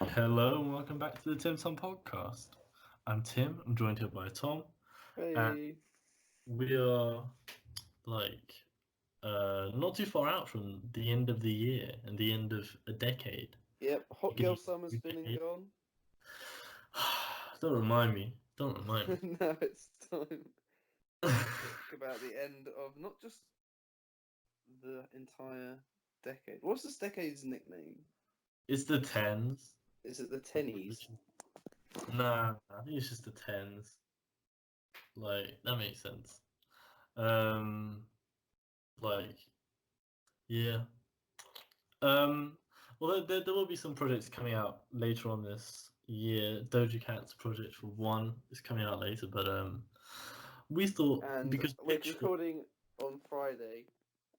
Hello and welcome back to the Tim Tom podcast. I'm Tim. I'm joined here by Tom, and Hey. we are like not too far out from the end of the year and the end of a decade. Yep, Hot Girl Beginning Summer's of a been and decade. gone. Don't remind me. Don't remind me. Now it's time to talk about the end of not just the entire decade. What's this decade's nickname? It's the tens. Is it the tennies? Nah, I think it's just the tens. Like that makes sense. Um, like yeah. Um, well, there will be some projects coming out later on this year. Doja Cat's project for one is coming out later, but we thought And because we're Pitchfork. recording on Friday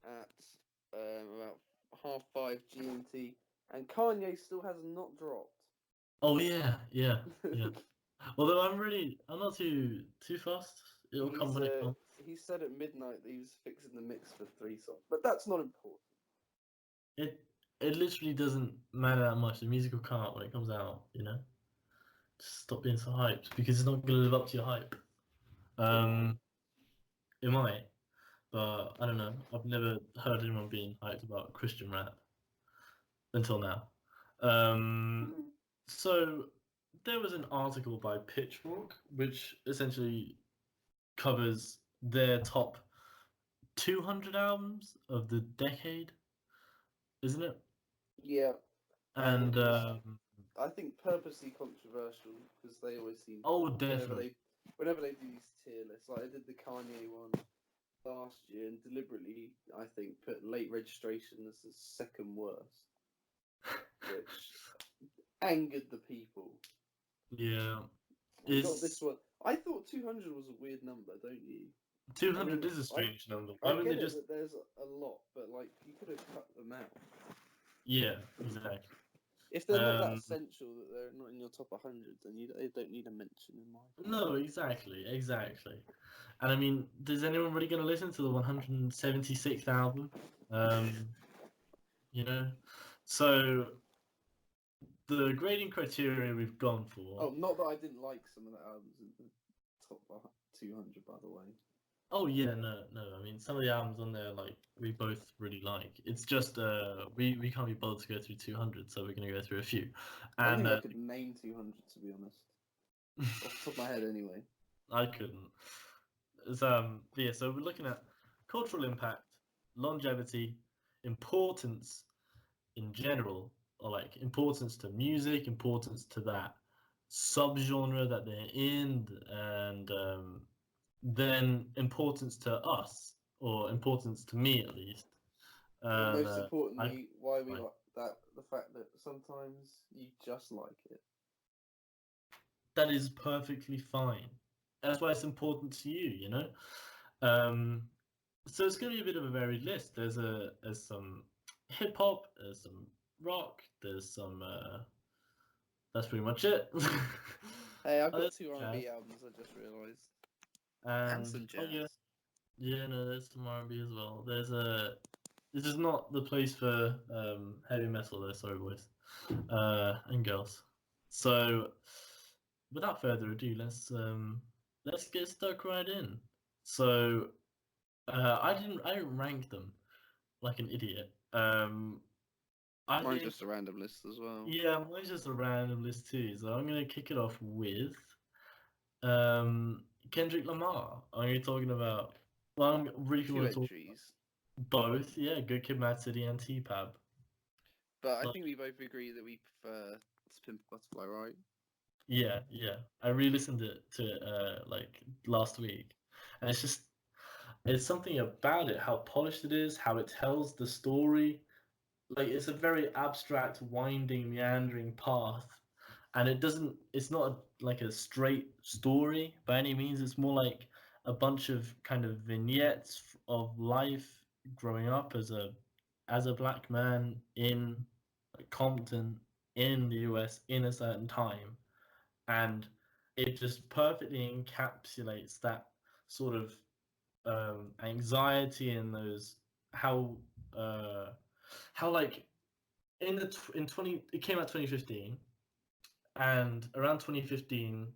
at about 5:30 GMT, and Kanye still has not dropped. Oh yeah. Although I'm not too fast. It'll come He's when it comes. he said at midnight that he was fixing the mix for 3 songs, but that's not important. It it literally doesn't matter that much. The music will come out when it comes out. Just stop being so hyped because it's not gonna live up to your hype. Um, it might. But I don't know. I've never heard anyone being hyped about Christian rap until now. Um, so there was an article by Pitchfork which essentially covers their top 200 albums of the decade, isn't it? Yeah, and And it was, I think, purposely controversial because they always seem oh, whenever definitely, they whenever they do these tier lists, like I did the Kanye one last year, and deliberately I think put Late Registration as the second worst, which angered the people. yeah. We got this Is one. I thought 200 was a weird number, don't you? I 200 mean, is a strange number. I Why wouldn't get they it just? that there's a lot, but like you could have cut them out. Yeah, exactly. If they're not that Um, essential that they're not in your top 100, then they don't need a mention in my opinion. no, exactly. And I mean, is anyone really going to listen to the 176th album? Um, you know, so the grading criteria we've gone for. Oh, not that I didn't like some of the albums in the top 200, by the way. Oh yeah, no. I mean, some of the albums on there, like we both really like. It's just we can't be bothered to go through 200, so we're going to go through a few. I don't And think I could name 200, to be honest. Off the top of my head, anyway. I couldn't. Yeah, so we're looking at cultural impact, longevity, importance in general, or like importance to music, importance to that subgenre that they're in, and then importance to us, or importance to me at least. And And most I, importantly, why we I like that, the fact that sometimes you just like it. that is perfectly fine. That's why it's important to you, Um, so it's going to be a bit of a varied list. There's some hip hop, there's some rock, there's some. That's pretty much it. Hey, I've Oh, got there's two some jazz, R&B albums, I just realised. And and some oh yeah, jazz. yeah, no, there's some R&B as well. This is not the place for heavy metal though. Sorry, boys, and girls. So, without further ado, let's get stuck right in. So, I didn't rank them like an idiot. I Mine's think just a random list as well. yeah, mine's just a random list too. So I'm gonna kick it off with um Kendrick Lamar. Are you talking about? Well, I'm really Two want to talk entries. both. Yeah, Good Kid, Mad City, and T-Pab. But I Like, think we both agree that we prefer To Pimp a Butterfly, right? yeah. I re-listened to it like last week, and it's something about it, how polished it is, how it tells the story. Like it's a very abstract, winding, meandering path, and it's not like a straight story by any means. It's more like a bunch of kind of vignettes of life growing up as a black man in like, Compton in the US in a certain time, and it just perfectly encapsulates that sort of anxiety and those how uh, how like in 20 it came out 2015, And around 2015,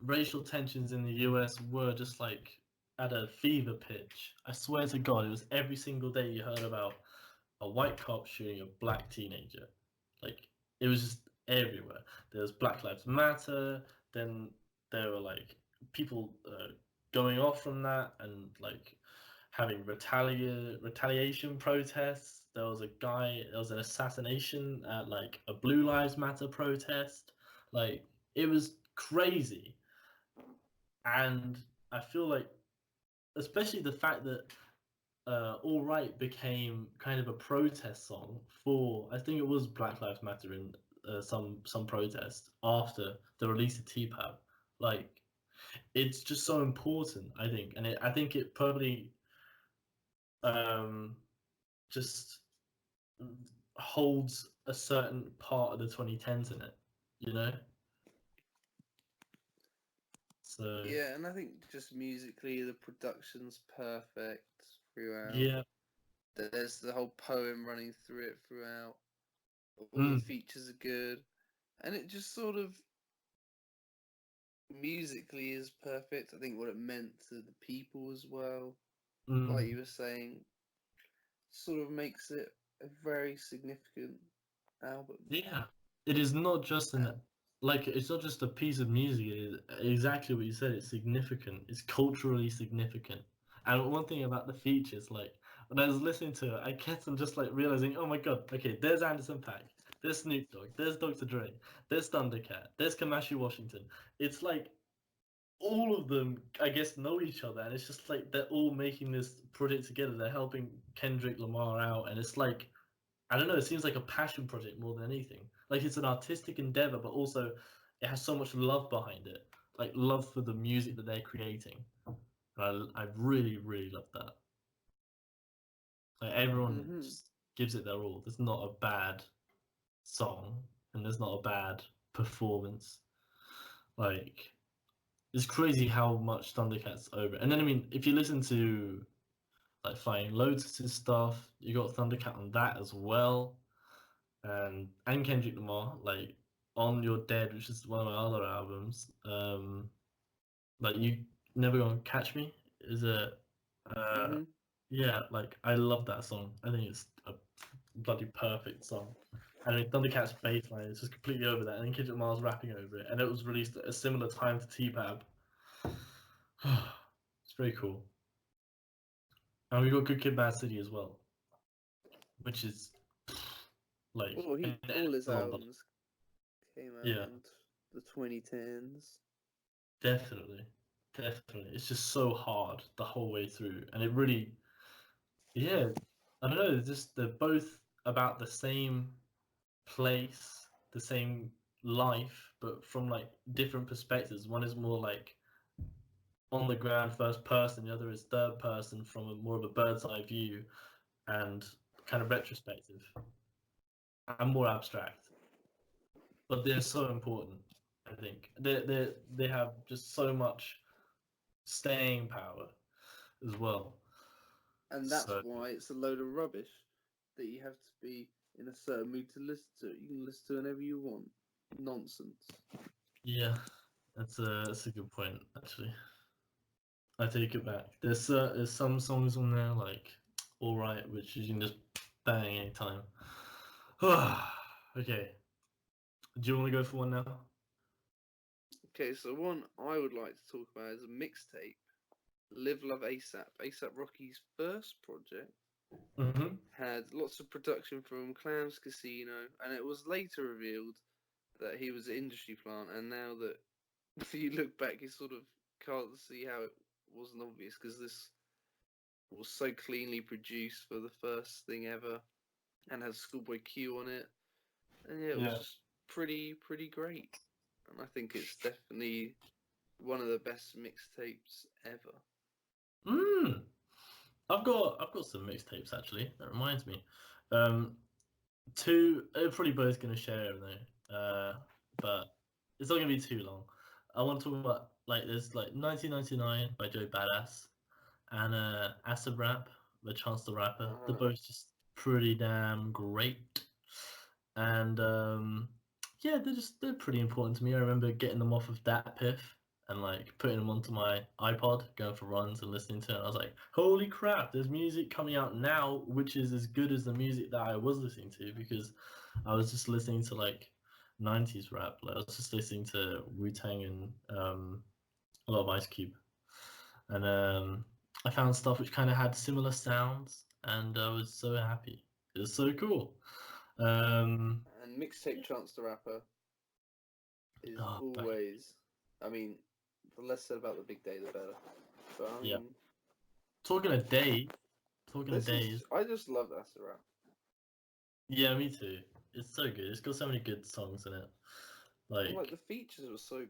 racial tensions in the US were just like at a fever pitch. I swear to God, it was every single day you heard about a white cop shooting a black teenager. Like it was just everywhere. There was Black Lives Matter. Then there were like people going off from that and like having retaliation protests. There was a guy. There was an assassination at like a Blue Lives Matter protest. Like it was crazy, and I feel like, especially the fact that All Right became kind of a protest song for, I think it was Black Lives Matter in some protest after the release of TPAB. Like, it's just so important, I think. And I think it probably um, just holds a certain part of the 2010s in it, you know? So, Yeah, and I think just musically, the production's perfect throughout. yeah. There's the whole poem running through it throughout. All the Mm, features are good, and it just sort of musically is perfect. I think what it meant to the people as well, like mm. you were saying, sort of makes it a very significant album. Yeah, it is not just And it's not just a piece of music. It is exactly what you said. It's significant. It's culturally significant. And one thing about the features, like when I was listening to it, I kept on just like realizing, oh my God, okay, there's Anderson .Paak, there's Snoop Dogg, there's Dr. Dre, there's Thundercat, there's Kamashi Washington. It's like all of them, I guess, know each other, and it's just like they're all making this project together. They're helping Kendrick Lamar out, and it's like I don't know, it seems like a passion project more than anything. Like it's an artistic endeavor, but also it has so much love behind it. Like love for the music that they're creating. I really, really love that. Like everyone hmm just gives it their all. There's not a bad song and there's not a bad performance. Like it's crazy how much Thundercats over. And then I mean, if you listen to like Flying Lotus's stuff, you got Thundercat on that as well. And Kendrick Lamar, like on Your Dead, which is one of my other albums. Like You Never Gonna Catch Me is a uh hmm yeah, like I love that song. I think it's a bloody perfect song. And I mean, Thundercat's bass line is just completely over that, and then Kendrick Lamar's rapping over it, and it was released at a similar time to T-Pab. It's very cool. And we got Good Kid, Mad City as well, which is like well, an all his excellent ballad. albums came out Yeah. in the 2010s. Definitely, definitely. It's just so hard the whole way through, and it really, yeah, I don't know. They're both about the same place, the same life, but from like different perspectives. One is more like on the ground, first person. The other is third person from more of a bird's eye view and kind of retrospective and more abstract. But they're so important. I think they have just so much staying power as well. And that's So why it's a load of rubbish that you have to be in a certain mood to listen to it. You can listen to whenever you want. Nonsense. yeah, that's a good point actually. I take it back. There's some songs on there like All Right, which you can just bang anytime. Okay, do you want to go for one now? Okay, so one I would like to talk about is a mixtape. Live Love ASAP. ASAP Rocky's first project Mm-hmm. had lots of production from Clams Casino, and it was later revealed that he was an industry plant. And now that if you look back, you sort of can't see how it wasn't obvious because this was so cleanly produced for the first thing ever and has Schoolboy Q on it. And yeah, it was Yeah. just pretty great. And I think it's definitely one of the best mixtapes ever. Mm. I've got some mixtapes actually. That reminds me. Um, two. They're probably both gonna share everything. But it's not gonna be too long. I want to talk about like there's like 1999 by Joe Badass and Acid Rap by Chance the Rapper. They're Uh, both just pretty damn great. And Yeah, they're pretty important to me. I remember getting them off of that Piff and like putting them onto my iPod, going for runs and listening to it. And I was like, holy crap, there's music coming out now which is as good as the music that I was listening to, because I was just listening to like 90s rap. Like I was just listening to Wu-Tang and a lot of Ice Cube. And I found stuff which kind of had similar sounds, and I was so happy. It was so cool. And mixtape Chance the Rapper is Oh, always. I mean, the less said about the big day, the better. But I yeah. mean, Talking of days, talking of this is. days. I just love Acid Rap. Yeah, me too. It's so good. It's got so many good songs in it. And like the Like, features were so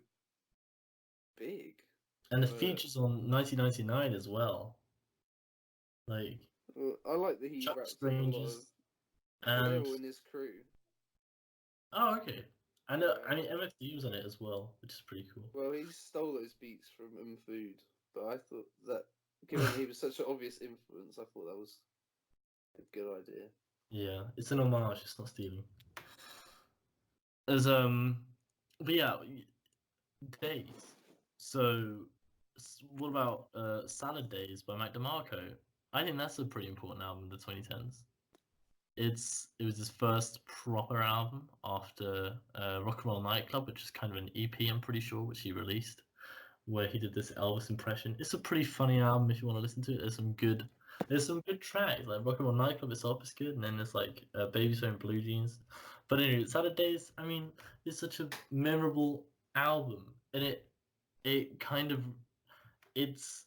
big. and the But features on 1999 as well. Like, I like that he Chuck raps with a lot of. Strangers Well, they're and all in his crew. oh, okay. And I Uh, mean MFD was on it as well, which is pretty cool. well, he stole those beats from Food, but I thought that, given that he was such an obvious influence, I thought that was a good idea. Yeah, it's an homage. It's not stealing. As but yeah, days. So, what about Salad Days by Mac DeMarco? I think that's a pretty important album in the 2010s. It was his first proper album after Rock and Roll Nightclub, which is kind of an EP, I'm pretty sure, which he released, where he did this Elvis impression. It's a pretty funny album if you want to listen to it. There's some good tracks. Like Rock and Roll Nightclub itself is good, and then there's like Baby's Wearing Blue Jeans. But anyway, Saturdays, I mean, it's such a memorable album, and it kind of it's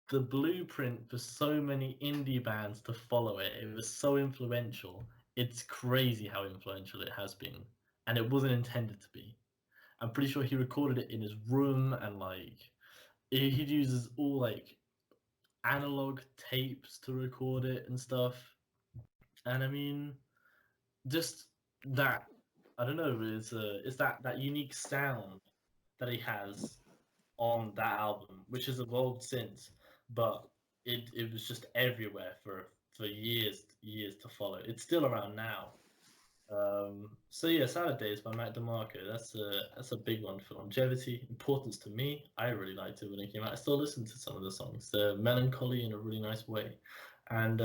the blueprint for so many indie bands to follow it. It was so influential. It's crazy how influential it has been, and it wasn't intended to be. I'm pretty sure he recorded it in his room, and like he uses all like analog tapes to record it and stuff. And I mean, just that I don't know, it's that unique sound that he has on that album, which has evolved since, but it was just everywhere for years to follow. It's still around now. So yeah, Saturdays by Mac DeMarco. That's a big one for longevity, importance to me. I really liked it when it came out. I still listen to some of the songs. They're melancholy in a really nice way, and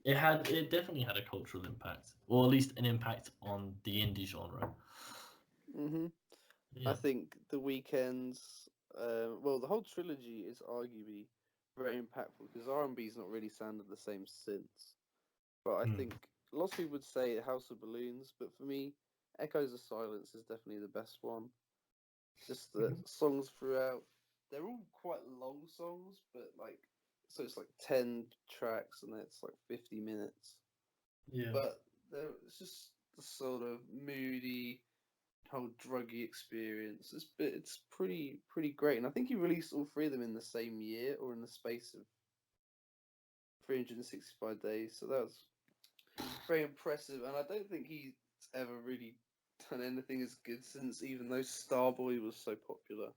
it definitely had a cultural impact, or at least an impact on the indie genre. I Yeah. think the Weeknd's, well, the whole trilogy is arguably very impactful because R&B's not really sounded the same since. But I Mm. think lots of people would say House of Balloons, but for me, Echoes of Silence is definitely the best one. Just the Mhm. songs throughout, they're all quite long songs, but like, so it's like 10 tracks and it's like 50 minutes. Yeah. But it's just the sort of moody, whole druggy experience. It's pretty great, and I think he released all three of them in the same year or in the space of 365 days. So that was very impressive, and I don't think he's ever really done anything as good since, even though Starboy was so popular.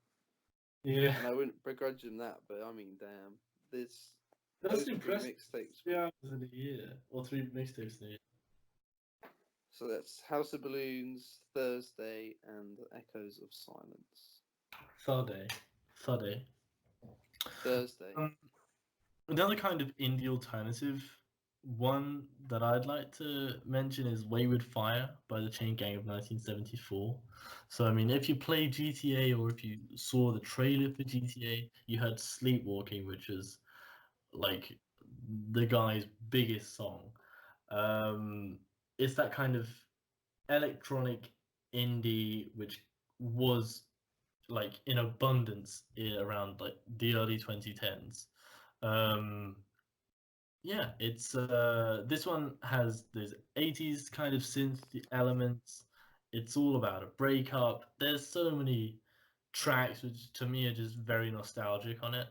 Yeah. And I wouldn't begrudge him that, but I mean, damn, this That's those three impressive. mixtapes. 3 hours in a year, or three mixtapes in a year. So that's House of Balloons, Thursday, and Echoes of Silence. Sade. Sade. Thursday. Um, Another kind of indie alternative one that I'd like to mention is Wayward Fire by the Chain Gang of 1974. So, I mean, if you play GTA or if you saw the trailer for GTA, you heard Sleepwalking, which is like the guy's biggest song. It's that kind of electronic indie which was like in abundance around like the early 2010s. Um, yeah, it's this one has those 80s kind of synth elements. It's all about a breakup. There's so many tracks which to me are just very nostalgic on it.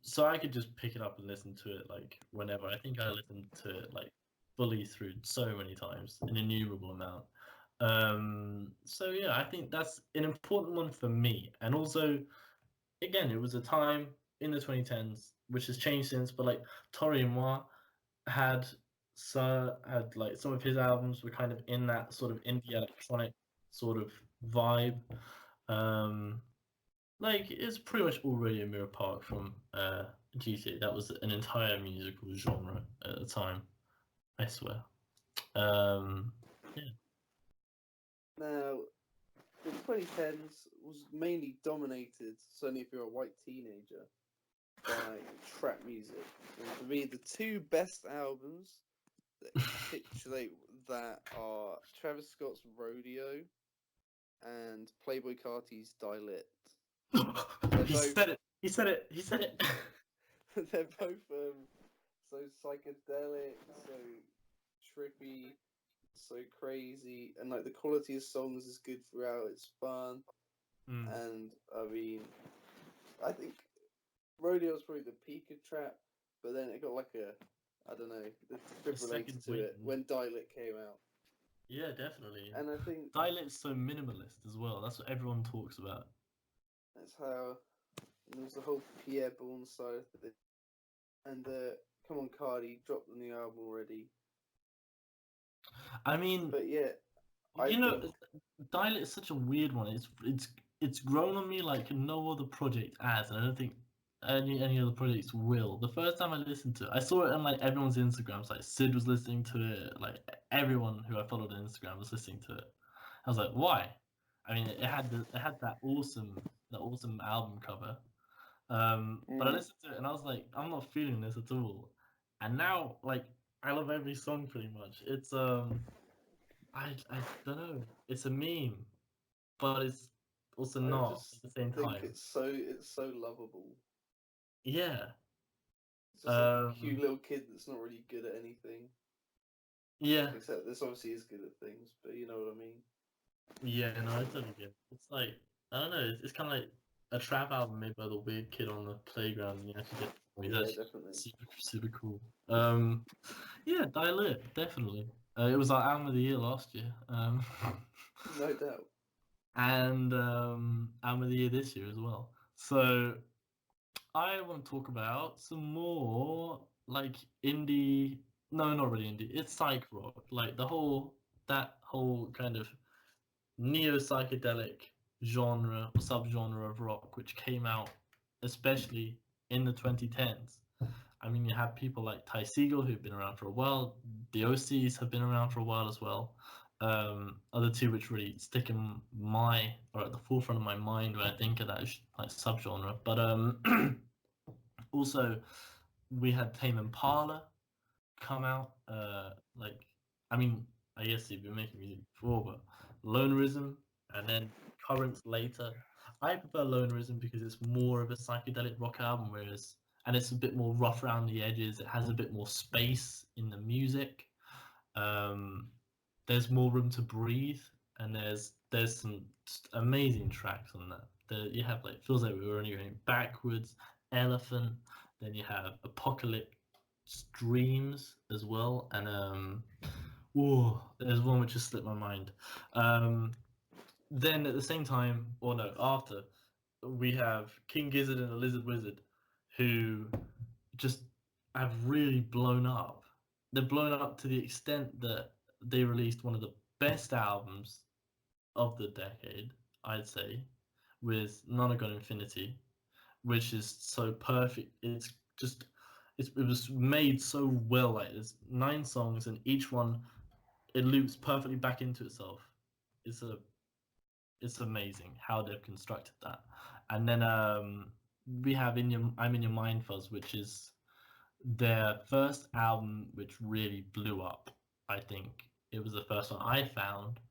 So I could just pick it up and listen to it like whenever. I think I listened to it like fully through so many times, an innumerable amount. So yeah, I think that's an important one for me. And also, again, it was a time in the 2010s which has changed since, but like Tori and Moi had had like some of his albums were kind of in that sort of indie electronic sort of vibe. Like it's pretty much already a mirror apart from GTA. That was an entire musical genre at the time. I swear. Yeah. Now, the 2010s was mainly dominated, certainly if you're a white teenager, by trap music. And for me, the two best albums that capitulate that are Travis Scott's Rodeo and Playboi Carti's Die Lit. He said it. He said it. He said it. They're both so psychedelic, so trippy, so crazy, and like the quality of songs is good throughout. It's fun, and I mean, I think Rodeo was probably the peak of trap, but then it got like I don't know, the defibrillator to it when Die Lit came out. Yeah, definitely. And I think Die Lit's so minimalist as well. That's what everyone talks about. That's how there's the whole Pierre Bourne side of it. And come on, Cardi, drop the new album already. I mean, but yeah, you know, Die Lit is such a weird one. It's grown on me like no other project has, and I don't think any other projects will. The first time I listened to it, I saw it on like everyone's Instagrams. Like Sid was listening to it. Like everyone who I followed on Instagram was listening to it. I was like, why? I mean, it had that awesome album cover. But I listened to it and I was like, I'm not feeling this at all. And now, like, I love every song pretty much. It's I don't know. It's a meme, but it's also not at the same time. It's so lovable. Yeah. It's just like a cute little kid that's not really good at anything. Yeah. Except this obviously is good at things, but you know what I mean. Yeah, no, I totally get it. It's like I don't know. It's kind of like a trap album made by the weird kid on the playground. And you actually get definitely super cool. Yeah, Die Lit, definitely. It was our album of the year last year. No doubt. And album of the year this year as well. So I want to talk about some more like indie. No, not really indie. It's psych rock. Like that whole kind of neo psychedelic genre or subgenre of rock, which came out especially in the 2010s. I mean, you have people like Ty Segall who've been around for a while. The OCs have been around for a while as well. Other two which really stick in at the forefront of my mind when I think of that like subgenre. But also we had Tame Impala come out. I mean, I guess he'd been making music before, but Lonerism and then Currents later. I prefer Lonerism because it's more of a psychedelic rock album, and it's a bit more rough around the edges. It has a bit more space in the music. There's more room to breathe, and there's some amazing tracks on that. You have like Feels Like We Were Only Going Backwards, Elephant. Then you have Apocalypse Dreams as well, and there's one which just slipped my mind. Then at the same time, or no, after, we have King Gizzard and the Lizard Wizard, who just have really blown up. They've blown up to the extent that they released one of the best albums of the decade, I'd say, with Nonagon Infinity, which is so perfect. It was made so well. Like there's 9 songs, and each one it loops perfectly back into itself. It's amazing how they've constructed that. And then we have I'm in Your Mind Fuzz, which is their first album which really blew up. I think it was the first one I found,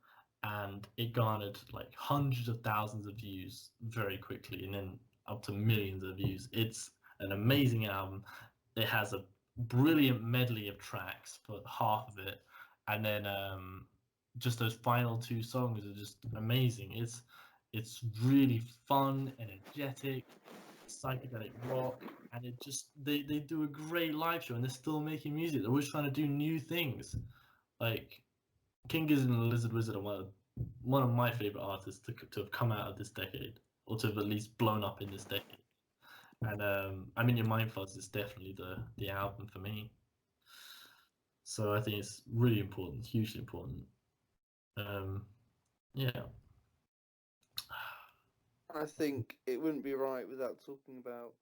and it garnered like hundreds of thousands of views very quickly, and then up to millions of views. It's an amazing album. It has a brilliant medley of tracks for half of it, and then just those final 2 songs are just amazing. It's really fun, energetic, psychedelic rock, and they do a great live show, and they're still making music. They're always trying to do new things. Like King Gizzard and the Lizard Wizard are one of my favorite artists to have come out of this decade, or to have at least blown up in this decade. And I mean, Your Mind Fuzz is definitely the album for me. So I think it's really important, hugely important. Yeah. I think it wouldn't be right without talking about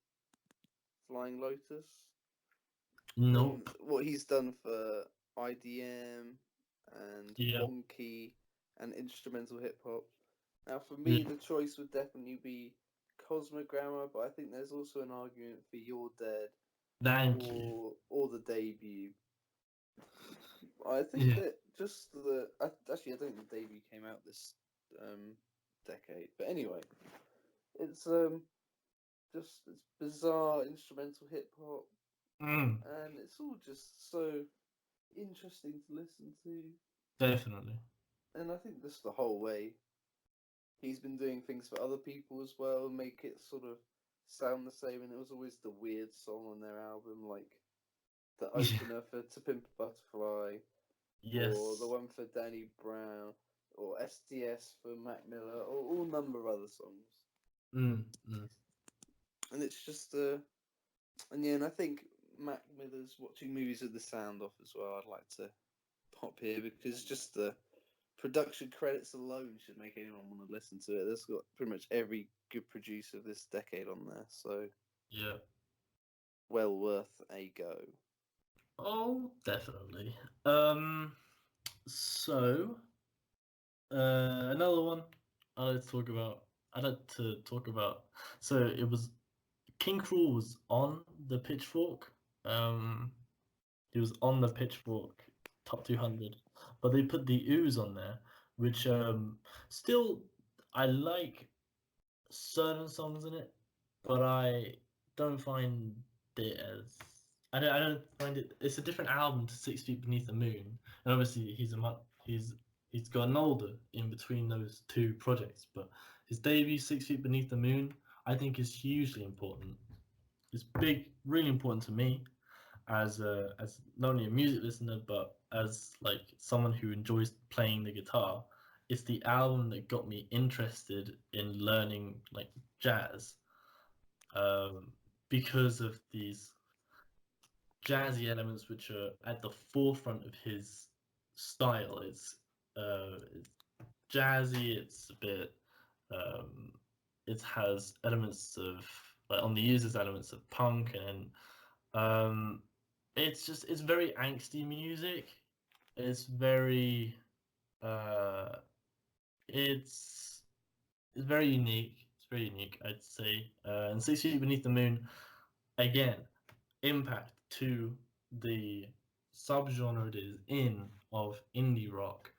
Flying Lotus and Nope. what he's done for IDM and Yeah. wonky and instrumental hip hop. Now, for me, Yeah. the choice would definitely be Cosmogramma, but I think there's also an argument for You're Dead Thank you. or the debut. I think Yeah. that just the actually I don't think the debut came out this decade, but anyway, it's just it's bizarre instrumental hip hop, Mm, and it's all just so interesting to listen to. definitely. And I think this the whole way he's been doing things for other people as well, make it sort of sound the same. And it was always the weird song on their album, like the Yeah. opener for To Pimp a Butterfly, or the Yes. one for Danny Brown, or STS for Mac Miller, or all number of other songs. Mm, mm. And it's just and yeah, and I think Mac Miller's watching movies with the sound off as well. I'd like to pop here because just the production credits alone should make anyone want to listen to it. There's got pretty much every good producer of this decade on there, so Yeah. well worth a go. Oh, definitely. Um, so another one I'd like to talk about. So it was King Cruel was on the Pitchfork. Um, he was on the Pitchfork top 200, but they put the Ooze on there, which still I like certain songs in it, but I don't find it as I don't find it. It's a different album to 6 Feet Beneath the Moon, and obviously he's gotten older in between those two projects. But his debut, 6 Feet Beneath the Moon, I think is hugely important. It's big, really important to me as not only a music listener but as like someone who enjoys playing the guitar. It's the album that got me interested in learning like jazz, um, because of these jazzy elements which are at the forefront of his style. It's jazzy. It's a bit. Um, it has elements of like on the user's elements of punk and it's very angsty music. It's very uh, it's it's very unique. It's very unique, I'd say. And 6 Feet Beneath the Moon, again, impact to the subgenre it is in of indie rock.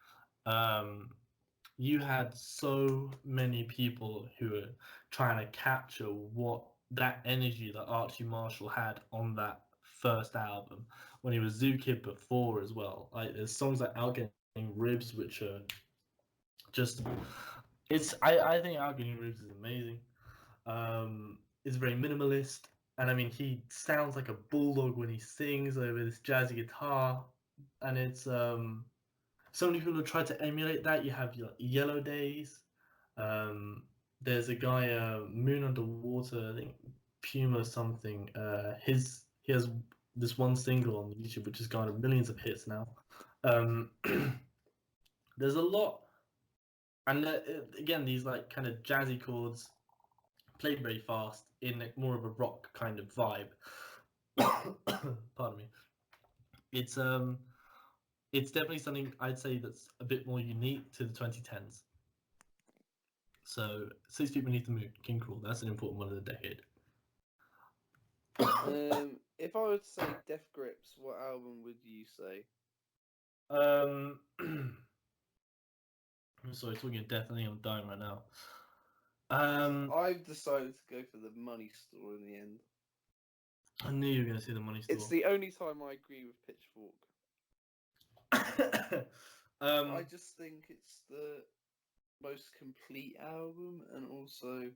Um, you had so many people who were trying to capture what that energy that Archie Marshall had on that first album when he was Zookid before as well. Like there's songs like Out Getting Ribs, which are just I think Out Getting Ribs is amazing. It's very minimalist, and I mean he sounds like a bulldog when he sings over this jazzy guitar, and it's so many people have tried to emulate that. You have your Yellow Days. Um, there's a guy, Moon Underwater, I think Puma something. He has this one single on YouTube which has garnered millions of hits now. Um, there's a lot, and again these like kind of jazzy chords played very fast in like, more of a rock kind of vibe. Pardon me. It's um, it's definitely something I'd say that's a bit more unique to the 2010s. So 6 Feet Beneath the Moon, King Cruel. That's an important one of the decade. If I were to say Death Grips, what album would you say? I'm sorry, talking of death. I think I'm dying right now. Um, I've decided to go for the Money Store in the end. I knew you were going to see the Money It's Store. the only time I agree with Pitchfork. I just think it's the most complete album, and also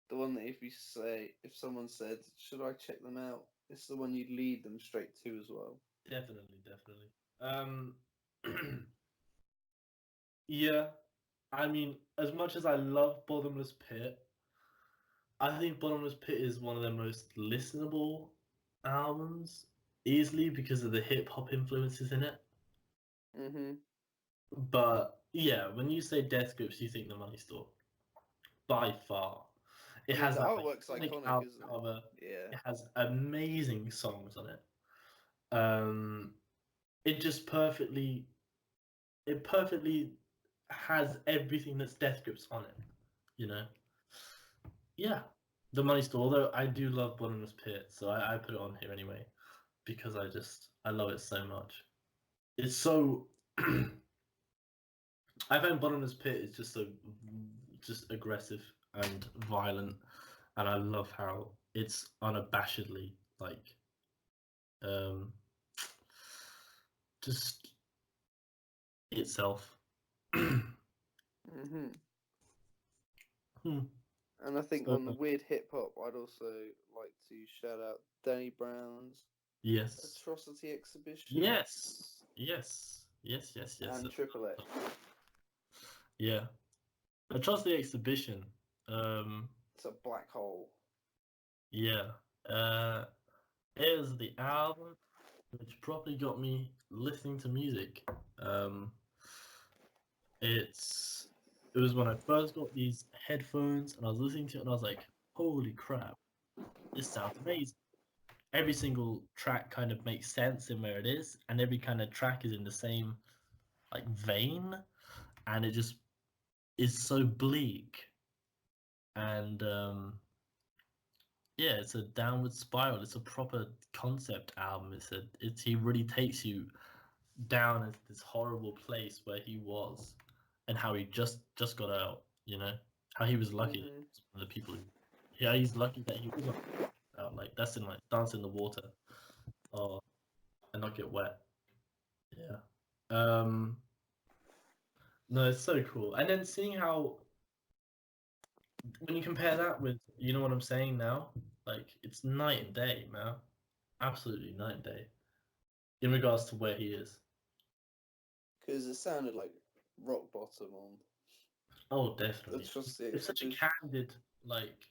the one that if someone said, should I check them out? It's the one you'd lead them straight to as well. definitely, definitely. Um, yeah, I mean, as much as I love Bottomless Pit, I think Bottomless Pit is one of their most listenable albums. easily because of the hip hop influences in it. Mm-hmm. But yeah, when you say Death Grips, you think The Money Store by far. It I mean, has the that artwork's iconic iconic, album isn't cover. it? Yeah. It has amazing songs on it. It just perfectly has everything that's Death Grips on it. You know. Yeah, The Money Store. Although I do love Bottomless Pit, so I put it on here anyway because I love it so much. It's so. I find Bottomless Pit is just aggressive and violent, and I love how it's unabashedly like um just itself. Mm-hmm. Hmm. And I think So, on the weird hip hop, I'd also like to shout out Danny Brown's yes, Atrocity Exhibition yes. and Triple X. Yeah, I trust the exhibition. Um, It's a black hole. yeah. Uh, it was the album which probably got me listening to music. Um, it's it was when I first got these headphones and I was listening to it and I was like, holy crap, this sounds amazing. Every single track kind of makes sense in where it is, and every kind of track is in the same like vein, and it just is so bleak. And yeah, it's a downward spiral. It's a proper concept album. It's he really takes you down into this horrible place where he was, and how he just got out. You know how he was lucky. That Mm-hmm. he was one of the people. Yeah, he's lucky that he was out. Like that's in like dance in the water, or and not get wet. Yeah. Um. No, it's so cool. And then seeing how when you compare that with you know what I'm saying now, like it's night and day, man. Absolutely night and day in regards to where he is. Because it sounded like rock bottom on Oh, definitely. Atrocity It's such a Exhibition. candid, like,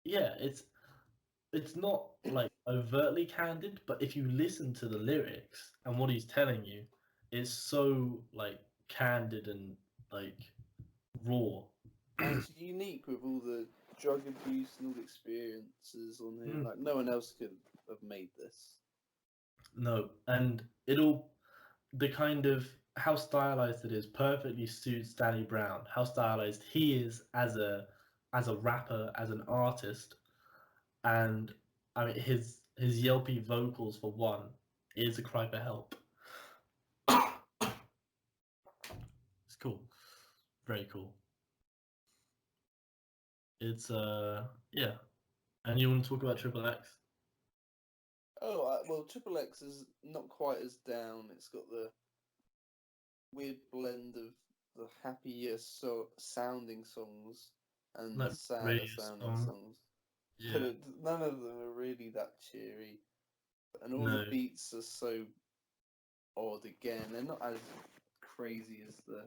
yeah, it's not like overtly candid, but if you listen to the lyrics and what he's telling you, it's so like candid and like raw. And it's unique with all the drug abuse and all the experiences on here. Mm. Like, no one else could have made this. No, and it'll the kind of how stylized it is perfectly suits Danny Brown. How stylized he is as a rapper, as an artist, and I mean his yelpy vocals for one is a cry for help. It's cool, very cool. It's yeah, and you want to talk about Triple X? Oh, well, Triple X is not quite as down. It's got the weird blend of the happier sounding songs and the Like sadder radio sounding song, songs. But yeah. none of them are really that cheery. And all the No, beats are so odd again. They're not as crazy as the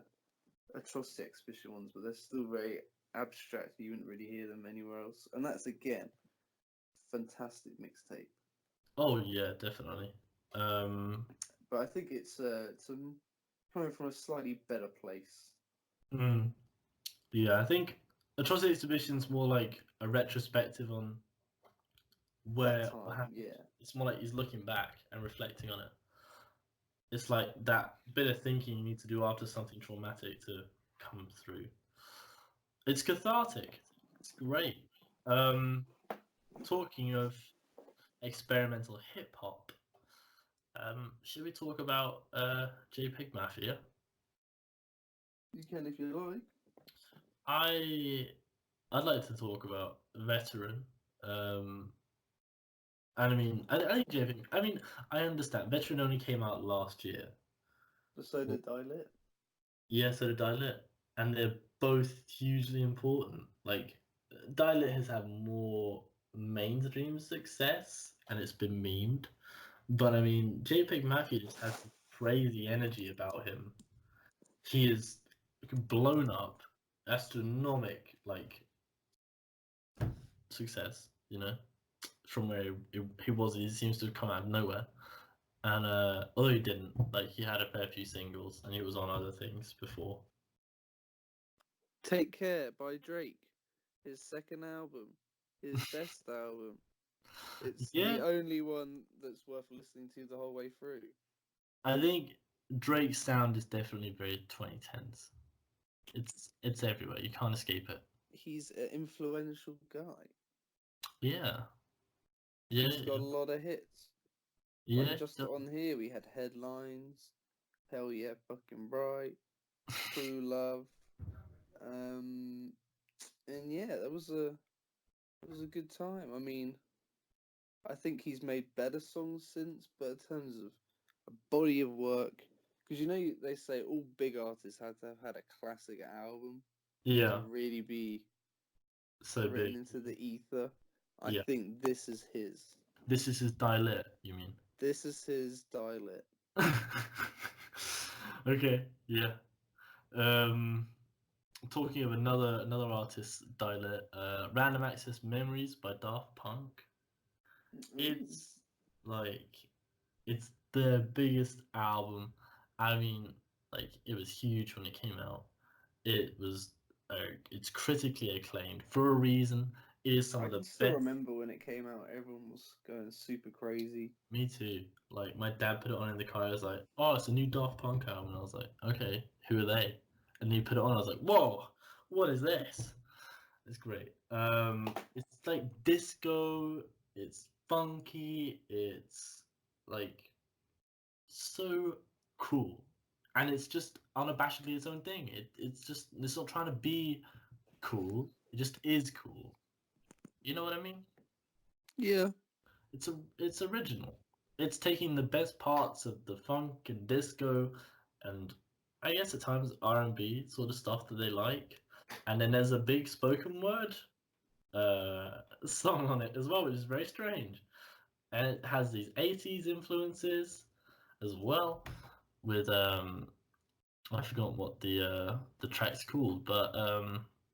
Atrocity Exhibition ones, but they're still very abstract. You wouldn't really hear them anywhere else. And that's, again, fantastic mixtape. oh yeah, definitely. Um, But I think it's coming from a slightly better place. mm, yeah, I think Atrocity Exhibition's more like a retrospective on That where what time, happened. yeah. It's more like he's looking back and reflecting on it. It's like that bit of thinking you need to do after something traumatic to come through. It's cathartic. It's great. Um, talking of experimental hip hop, should we talk about JPEG Mafia? You can if you like. I I'd like to talk about Veteran. Um, and I mean, I think JPEG. I mean, I understand Veteran only came out last year. The Soda Well, Dialect. yeah, so did Dialit, and they're both hugely important. Like Dialit has had more mainstream success, and it's been memed. But I mean, JPEG Mafia just has this crazy energy about him. He is blown up, astronomic like success. You know. from where he was. He seems to have come out of nowhere. And although he didn't, like he had a fair few singles, and he was on other things before. Take Care by Drake, his second album, his best album. It's the Yeah, only one that's worth listening to the whole way through. I think Drake's sound is definitely very 2010s. It's everywhere. You can't escape it. He's an influential guy. Yeah, yeah, He's got a lot of hits. yeah. Like just on here, we had Headlines, Hell Yeah, Fucking Bright, True Love, and yeah, that was a good time. I mean, I think he's made better songs since, but in terms of a body of work, because they say all big artists had to have had a classic album Yeah, to really be so written big. into the ether. I Yeah, think this is his. this is his dialect. You mean? This is his dialect. Okay, yeah. Um, Talking of another artist, dialect, Random Access Memories by Daft Punk. Mm. It's like it's their biggest album. I mean, like it was huge when it came out. It was it's critically acclaimed for a reason. It is some I of the can still best. remember when it came out, everyone was going super crazy. Me too. Like my dad put it on in the car. I was like, "Oh, it's a new Daft Punk album." And I was like, "Okay, who are they?" And he put it on. I was like, "Whoa, what is this?" It's great. It's like disco. It's funky. It's like so cool, and it's just unabashedly its own thing. It's not trying to be cool. It just is cool. You know what I mean? Yeah. It's original. It's taking the best parts of the funk and disco, and I guess at times R&B sort of stuff that they like, and then there's a big spoken word song on it as well, which is very strange. And it has these 80s influences as well, with I forgot what the track's called, but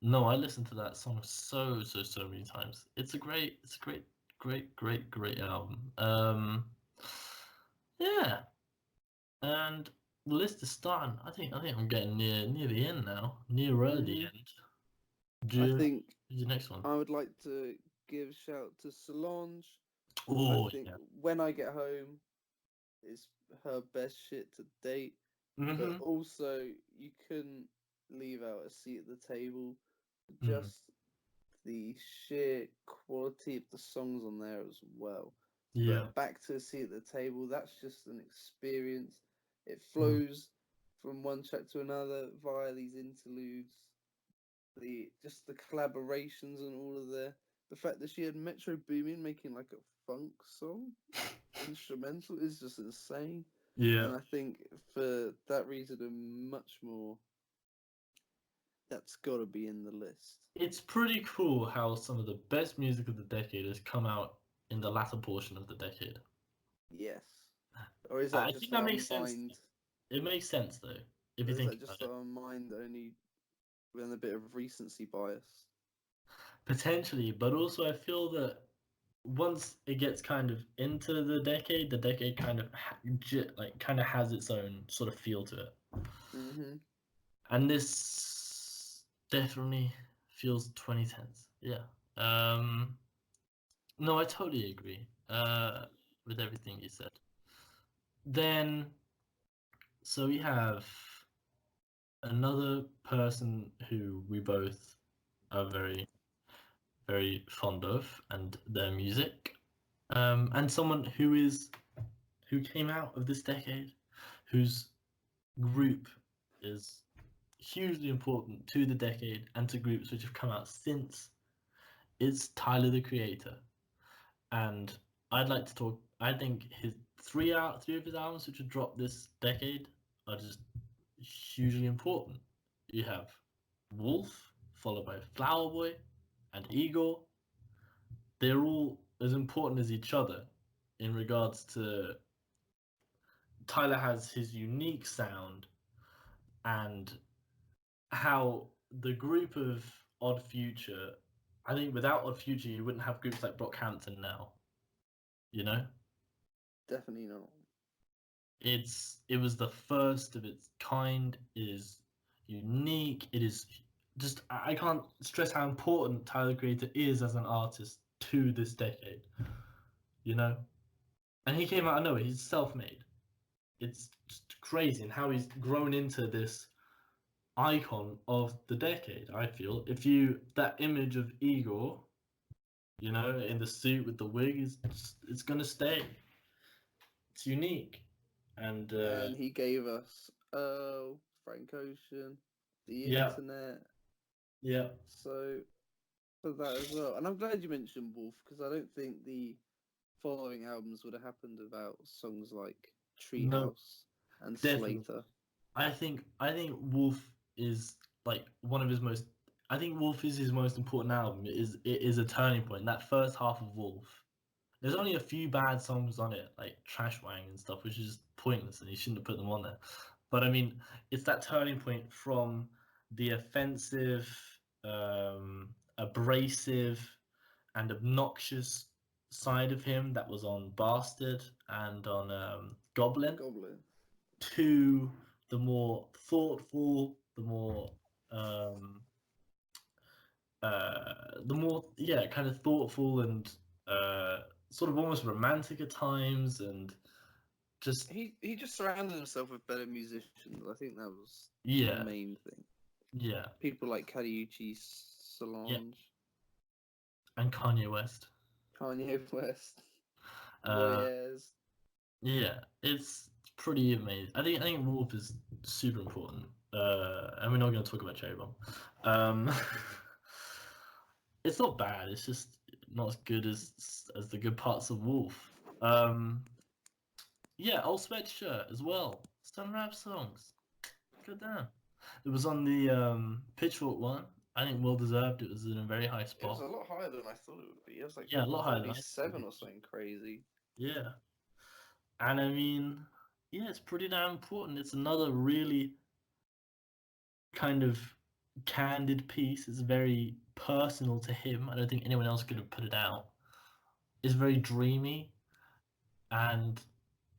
no, I listened to that song so many times. It's a great album. Yeah, and the list is starting. I think I'm getting near the end now, nearer the Hmm. end. Do I you, think who's the next one? I would like to give a shout to Solange. I Oh think yeah. When I Get Home is her best shit to date, but Mhm. also you couldn't leave out A Seat at the Table. Mm. Just the sheer quality of the songs on there as well. Yeah. But back to A Seat at the Table, that's just an experience. It Mm. flows from one track to another via these interludes. The collaborations and all of the fact that she had Metro Boomin making like a funk song instrumental is just insane. Yeah. And I think for that reason and much more, that's got to be in the list. It's pretty cool how some of the best music of the decade has come out in the latter portion of the decade. Yes. Or is that I think just that our makes sense. mind? It makes sense though, if Or you is think that about just it. our mind only with a bit of recency bias? Potentially, but also I feel that once it gets kind of into the decade kind of kind of has its own sort of feel to it. Mm-hmm. And this definitely feels 2010s. Yeah. No, I totally agree. With everything you said. Then, so we have another person who we both are very fond of, and their music, and someone who came out of this decade, whose group is hugely important to the decade and to groups which have come out since. It's Tyler the Creator, and I'd like to talk. I think his three of his albums which have dropped this decade are just hugely important. You have Wolf, followed by Flower Boy, and Igor. They're all as important as each other in regards to Tyler has his unique sound and how the group of Odd Future. I think without Odd Future, you wouldn't have groups like Brockhampton now. You know, Definitely not. it was the first of its kind. It is unique. It is just I can't stress how important Tyler the Creator is as an artist to this decade. You know, and he came out of nowhere. He's self-made. It's just crazy and how he's grown into this icon of the decade. I feel if you that image of Igor, you know, in the suit with the wig is it's gonna stay. It's unique, and And he gave us Frank Ocean, the yeah, internet. yeah, So for that as well. And I'm glad you mentioned Wolf because I don't think the following albums would have happened without songs like no, Treehouse and definitely. Slater. I think Wolf is like one of his most. I think Wolf is his most important album. It is a turning point. That first half of Wolf. There's only a few bad songs on it, like Trash Wang and stuff, which is just pointless, and he shouldn't have put them on there. But I mean, it's that turning point from the offensive, abrasive, and obnoxious side of him that was on Bastard and on Goblin Goblin. to the more thoughtful, um, yeah, kind of thoughtful and sort of almost romantic at times, and just He just surrounded himself with better musicians. I think that was the yeah, main thing. yeah, People like Kariuchi yeah, Solange, and Kanye West. Kanye West, Uh, Boyez. yeah, it's pretty amazing. I think Wolf is super important. And we're not going to talk about Cherry Bomb. Um, it's not bad. It's just not as good as the good parts of Wolf. Um, yeah, Old Sweatshirt as well. Some rap songs. Good damn. It was on the Pitchfork one. I think well deserved. It was in a very high It was spot. a lot higher than I thought it would be. It was like Yeah, a lot higher than I thought. 37 or something crazy. Yeah, and I mean, yeah, it's pretty damn important. It's another really kind of candid piece. It's very personal to him. I don't think anyone else could have put it out. It's very dreamy, and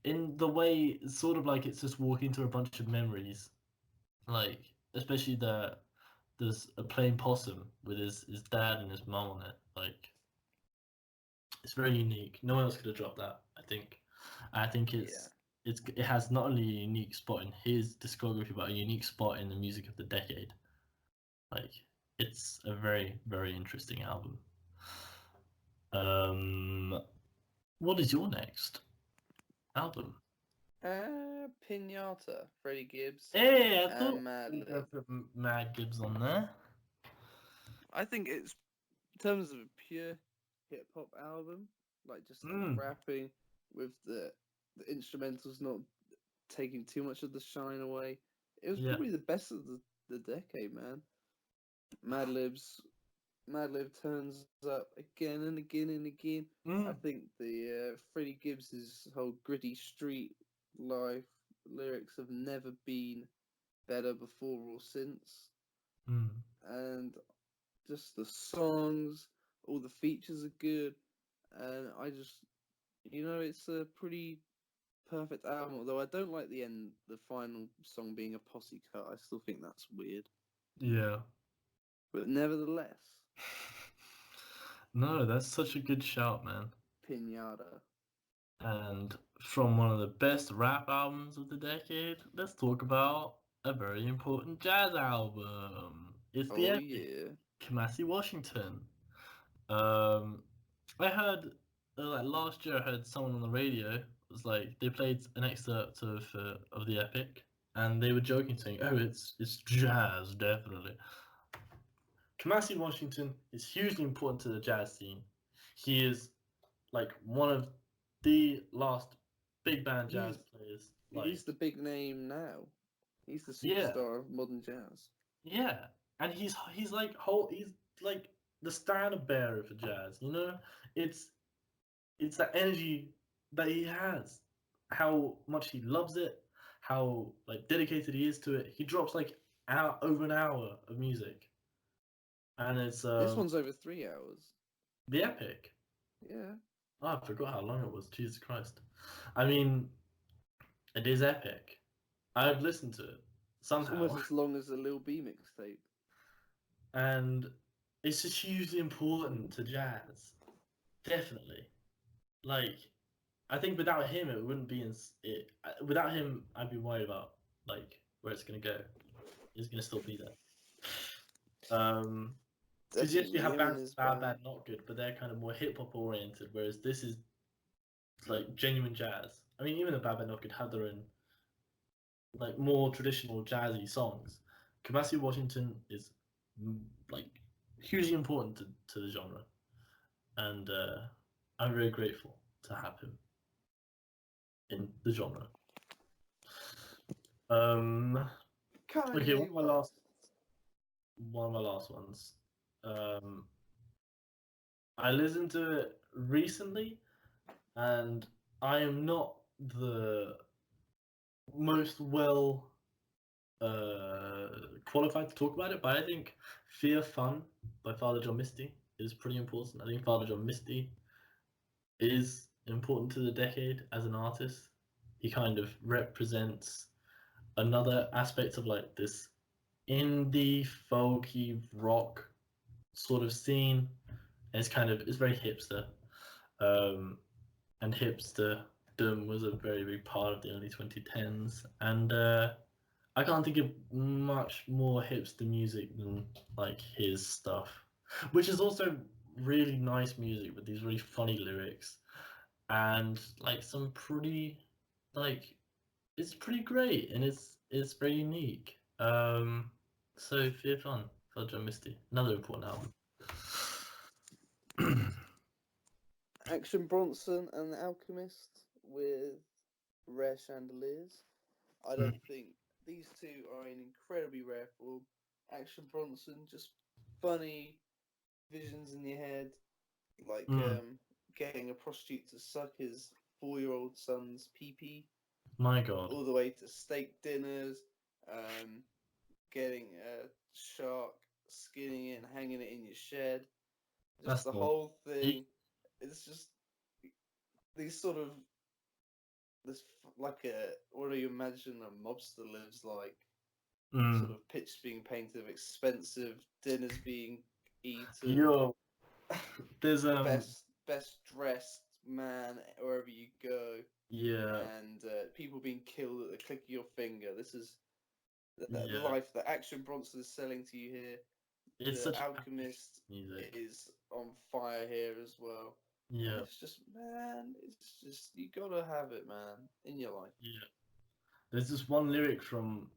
in the way, it's sort of like it's just walking through a bunch of memories, like especially there's a plain possum with his dad and his mum on it. Like it's very unique. No one else could have dropped that. I think Yeah. it has not only a unique spot in his discography, but a unique spot in the music of the decade. Like it's a very very interesting album. Um, what is your next album? Pinata, Freddie Gibbs, Hey, I thought and we were going Madlib. to put Mad Gibbs on there. I think it's in terms of a pure hip hop album, like just the Mm, rapping with the instrumentals not taking too much of the shine away. It was yeah. probably the best of the decade, man. Madlib's Madlib turns up again and again and again. I Mm, think the Freddie Gibbs's whole gritty street life lyrics have never been better before or since, mm. and just the songs, all the features are good, and I just, it's a pretty perfect album. Although I don't like the end, the final song being a posse cut. I still think that's weird, Yeah. but nevertheless, No, that's such a good shout, man. Pinata. And from one of the best rap albums of the decade, let's talk about a very important jazz album. It's the Oh epic yeah. Kamasi Washington. Um, I heard like last year, I heard someone on the radio was like they played an excerpt of the epic, and they were joking, saying, "Oh, it's jazz, definitely." Kamasi Washington is hugely important to the jazz scene. He is like one of the last big band jazz He's players. he's Like, the big name now. He's the yeah, superstar of modern jazz. yeah, and he's like the standard bearer for jazz. You know, it's it's that energy that he has, how much he loves it, how like dedicated he is to it. He drops like over an hour of music, and it's This one's over 3 hours. the epic. Yeah. Oh, I forgot how long it was. Jesus Christ. I mean, it is epic. I've listened to it It's almost somehow, as long as a Lil B mixtape. and it's just hugely important to jazz. Definitely. Like, I think without him, it wouldn't be it. Without him, I'd be worried about like where it's gonna go. It's gonna still be there. Because yes, you Definitely have him and bands his bad, band. bad, not good, but they're kind of more hip hop oriented. Whereas this is like genuine jazz. I mean, even the bad, bad, not good have their own like more traditional jazzy songs. Kamasi Washington is like hugely important to the genre, and I'm very grateful to have him in the genre. Um, okay, Kanye West. one of my last ones. Um, I listened to it recently, and I am not the most well uh, qualified to talk about it, but I think Fear Fun by Father John Misty is pretty important. I think Father John Misty is important to the decade as an artist. He kind of represents another aspect of like this indie folky rock sort of scene. And it's very hipster. Um, and hipsterdom was a very big part of the early 2010s. And I can't think of much more hipster music than like his stuff, which is also really nice music with these really funny lyrics and like some pretty like it's pretty great and it's very unique. So Fear Fun, Fudge and Misty, another important album. Action Bronson and the Alchemist with Rare Chandeliers. I don't think these two are in incredibly rare form. Action Bronson, just funny visions in your head, like Mm, getting a prostitute to suck his 4-year-old son's pee pee, my God. all the way to steak dinners, um, getting a shark, skinning it and hanging it in your shed. Just That's the the one. whole You, thing. It's just these sort of this like a what do you imagine a mobster lives like? Sort mm, of pictures being painted of expensive dinners being eaten, you're there's best dressed man wherever you go, yeah, and people being killed at the click of your finger. This is the yeah. life that Action Bronson is selling to you here. It's The such Alchemist music. is on fire here as well. And Yeah, it's just, man, it's just, you gotta have it, man, in your life. yeah. There's this one lyric from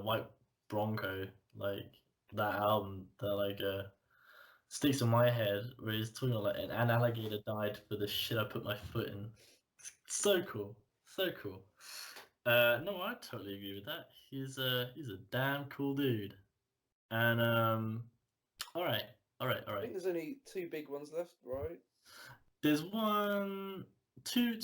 White Bronco, like that album that like sticks in my head where he's talking about like an alligator died for the shit I put my foot in. It's so cool. So cool. No, I totally agree with that. He's a damn cool dude. And all right, all right, all I right. think there's only two big ones left, right? There's two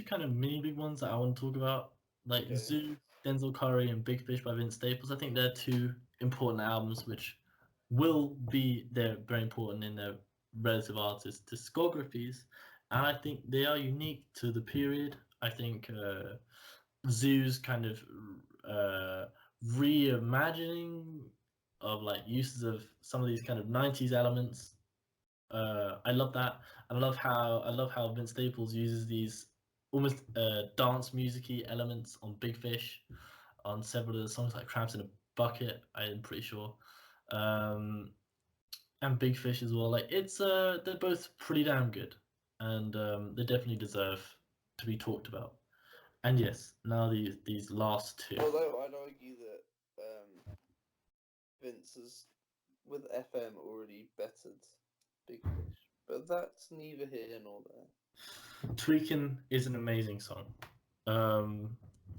kind of mini big ones that I want to talk about, like Okay. Zoo, Denzel Curry, and Big Fish by Vince Staples. I think they're two important albums which will be they're very important in their relative artists' discographies, and I think they are unique to the period. I think Zoo's kind of uh, reimagining of like uses of some of these kind of 90s elements. I love that. And I love how Vince Staples uses these almost dance musicy elements on Big Fish on several of the songs like Crabs in a Bucket, I'm pretty sure. Um, and Big Fish as well. Like it's they're both pretty damn good. And they definitely deserve to be talked about. And yes, now these last two. Although I'd argue that Vince has, with FM, already bettered Big Fish. But that's neither here nor there. Tweaking is an amazing song. Um,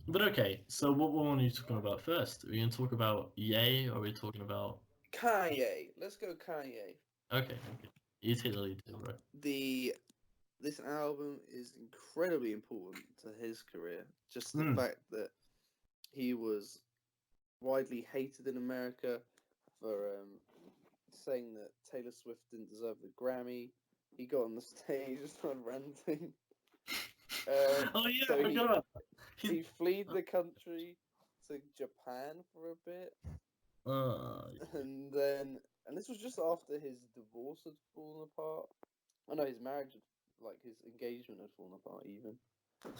but okay, so what one are you talking about first? Are we gonna talk about Yay or are we talking about Kanye. Let's go Kanye. okay, okay. You take the lead, bro. The This album is incredibly important to his career. Just the Mm, fact that he was widely hated in America for saying that Taylor Swift didn't deserve the Grammy, he got on the stage and started ranting. Oh yeah, So I forgot about that. he fled the country to Japan for a bit, Uh, and this was just after his divorce had fallen apart. Oh no, his marriage, like his engagement, had fallen apart even.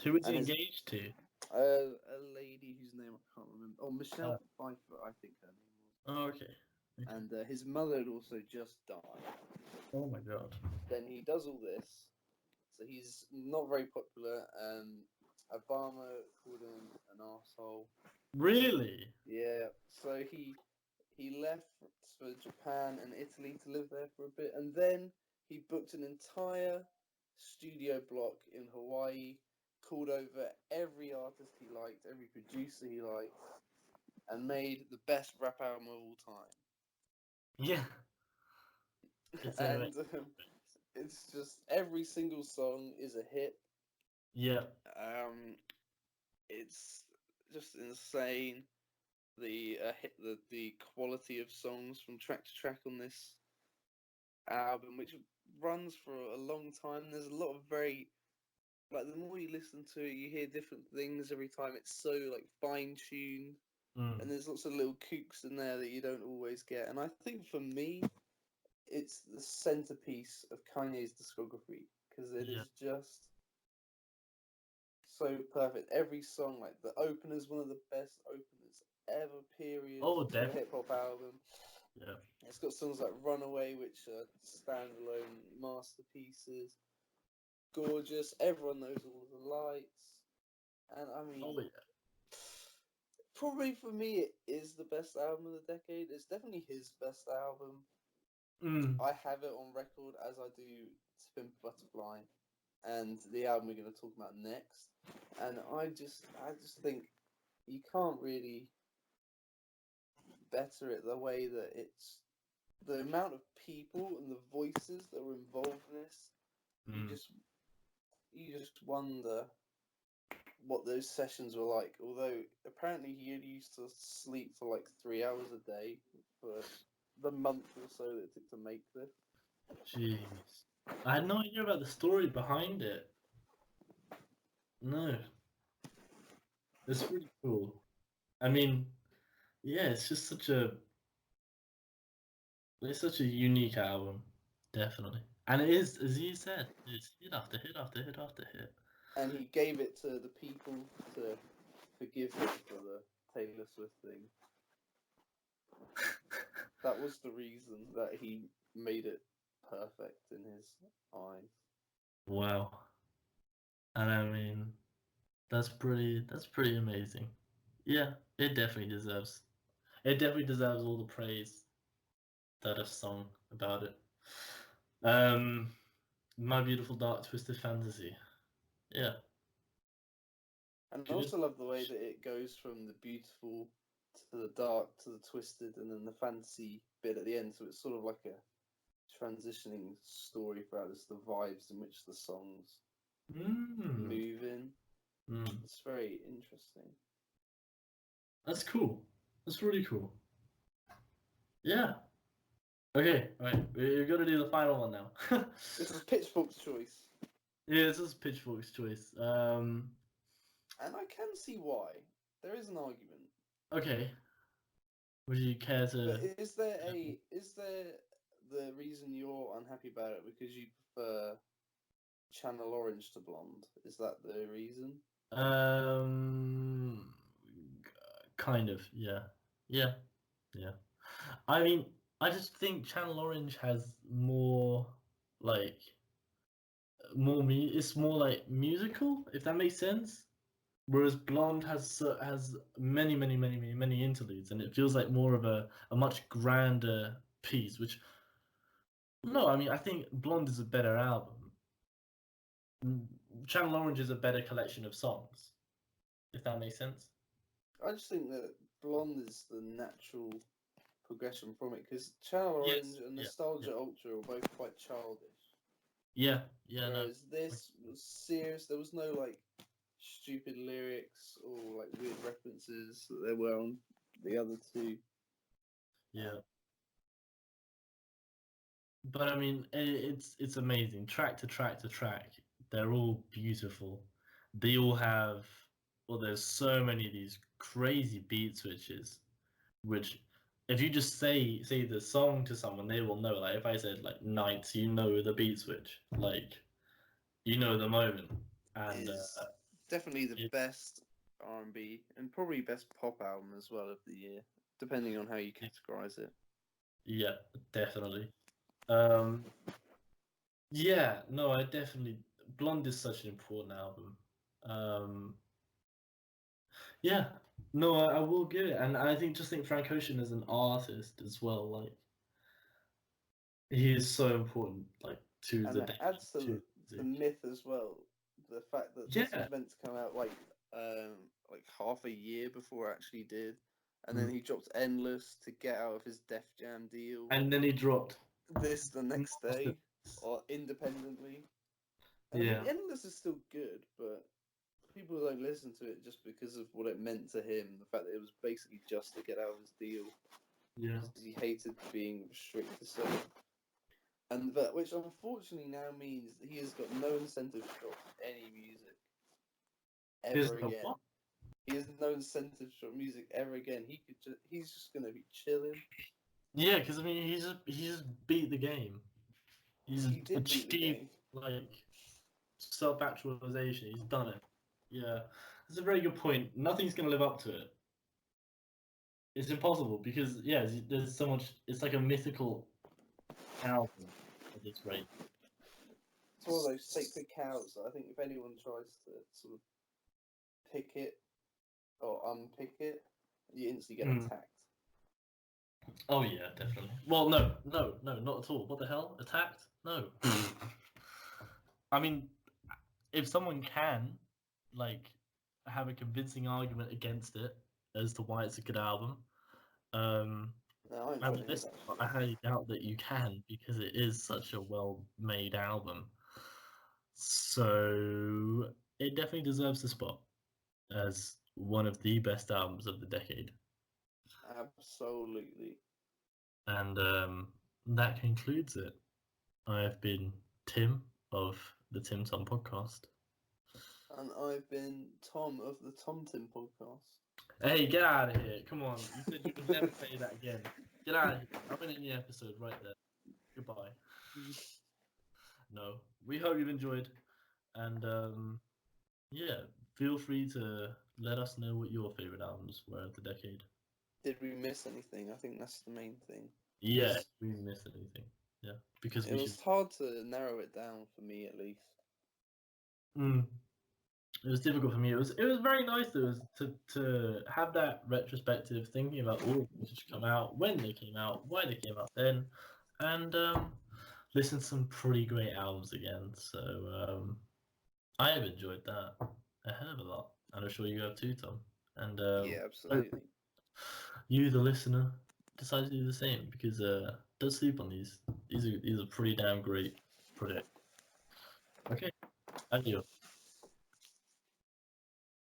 who was he And his engaged to? a lady whose name I can't remember. Oh, Uh, Michelle Pfeiffer, I think her name oh, okay. was. Okay. And his mother had also just died. Oh my god. Then he does all this, so he's not very popular. Obama called him an asshole. Really? Yeah, so he left for Japan and Italy to live there for a bit, and then he booked an entire studio block in Hawaii, called over every artist he liked, every producer he liked, and made the best rap album of all time. Yeah. It's a And it's just every single song is a hit. yeah. It's just insane. The quality of songs from track to track on this album, which runs for a long time. There's a lot of very like the more you listen to it, you hear different things every time. It's so like fine tuned, and there's lots of little kooks in there that you don't always get. And I think for me, it's the centerpiece of Kanye's discography because it Yeah. is just so perfect. Every song, like the opener, is one of the best openers ever. Period Oh, to a definitely. hip hop album. Yeah. It's got songs like Runaway, which are standalone masterpieces. Gorgeous. Everyone knows all the lights. And I mean, Oh yeah. probably for me, it is the best album of the decade. It's definitely his best album. Mm. I have it on record as I do Spin Butterfly and the album we're going to talk about next. And I just think you can't really better it the way that it's the amount of people and the voices that were involved in this. You Mm. just you just wonder what those sessions were like. Although apparently he used to sleep for like 3 hours a day for the month or so that it took to make this. Jeez. I had no idea about the story behind it. No. It's really cool. I mean, yeah, it's such a unique album, definitely. And it is, as you said, it's hit after hit after hit after hit. And he gave it to the people to forgive him for the Taylor Swift thing. That was the reason that he made it perfect in his eyes. Wow. And I mean, that's pretty amazing. Yeah, it definitely deserves all the praise that I've sung about it. Um, My Beautiful Dark Twisted Fantasy. Yeah, And I good. also love the way that it goes from the beautiful to the dark to the twisted and then the fantasy bit at the end. So it's sort of like a transitioning story throughout this, the vibes in which the songs Mm, move in. mm. It's very interesting. That's cool. That's really cool. Yeah. Okay, right. We're gonna do the final one now. This is Pitchfork's choice. Yeah, this is Pitchfork's choice. And I can see why. There is an argument. Okay. Would you care But to? is there the reason you're unhappy about it because you prefer Channel Orange to Blonde? Is that the reason? Um, kind of. Yeah. Yeah. Yeah. I mean, I just think Channel Orange has more like it's more like musical, if that makes sense. Whereas Blonde has many interludes, and it feels like more of a much grander piece. Which no, I mean I think Blonde is a better album. Mm, Channel Orange is a better collection of songs, if that makes sense. I just think that Blonde is the natural progression from it because Channel Yes. Orange and Yeah. Yeah. Nostalgia Ultra are both quite childish. Yeah. Yeah. No. Whereas this was serious. There was no like stupid lyrics or like weird references that there were on the other two. Yeah. but I mean, it's amazing. Track to track to track, they're all beautiful. They all have, well, there's so many of these crazy beat switches, which if you just say the song to someone, they will know. Like if I said like Nights, you know the beat switch, like you know the moment, and Is definitely the it, best R&B and probably best pop album as well of the year, depending on how you categorize it. yeah, definitely. Um, yeah, no, I definitely. Blonde is such an important album. Um, yeah, no, I will give it, and I think Frank Ocean as an artist as well. Like he is so important, like to And the it adds to to the music. myth as well. The fact that this Yeah, was meant to come out like half a year before it actually did, and then mm. he dropped Endless to get out of his Def Jam deal. And then he dropped This the next day Masterpiece. or independently. And I mean, Yeah, Endless is still good, but people don't listen to it just because of what it meant to him. The fact that it was basically just to get out of his deal yeah. because he hated being restricted. So, and that which unfortunately now means that he has got no incentive to drop any music Is ever the again. what? He has no incentive to drop music ever again. He's just gonna be chilling. Yeah, because I mean, he just beat the game. He's He did beat the achieved game. like self-actualization. He's done it. Yeah, it's a very good point. Nothing's gonna live up to it. It's impossible because yeah, there's so much. It's like a mythical album at this rate. It's one of those sacred cows that I think if anyone tries to sort of pick it or unpick it, you instantly get Mm. attacked. Oh yeah, definitely. Well, no, not at all. What the hell? Attacked? No. I mean, if someone can, like, have a convincing argument against it as to why it's a good album, No, I I enjoyed would it listen. But I actually. highly doubt that you can because it is such a well-made album. So it definitely deserves the spot as one of the best albums of the decade. Absolutely. And that concludes it. I have been Tim of the Tim Tom podcast. And I've been Tom of the Tom Tim podcast. Hey, get out of here. Come on. You said you would never say that again. Get out of here. I'm ending the episode right there. Goodbye. No. We hope you've enjoyed. And yeah, feel free to let us know what your favorite albums were of the decade. Did we miss anything? I think that's the main thing. Yeah, if we missed anything. Yeah, because It we was should. hard to narrow it down for me at least. It was difficult for me. It was very nice to have that retrospective, thinking about all the things which come out, when they came out, why they came out then, and listen to some pretty great albums again. So I have enjoyed that a hell of a lot, and I'm sure you have too, Tom. And Yeah, hope absolutely. you, the listener, decide to do the same because don't sleep on these. These are pretty damn great projects. Okay, adios.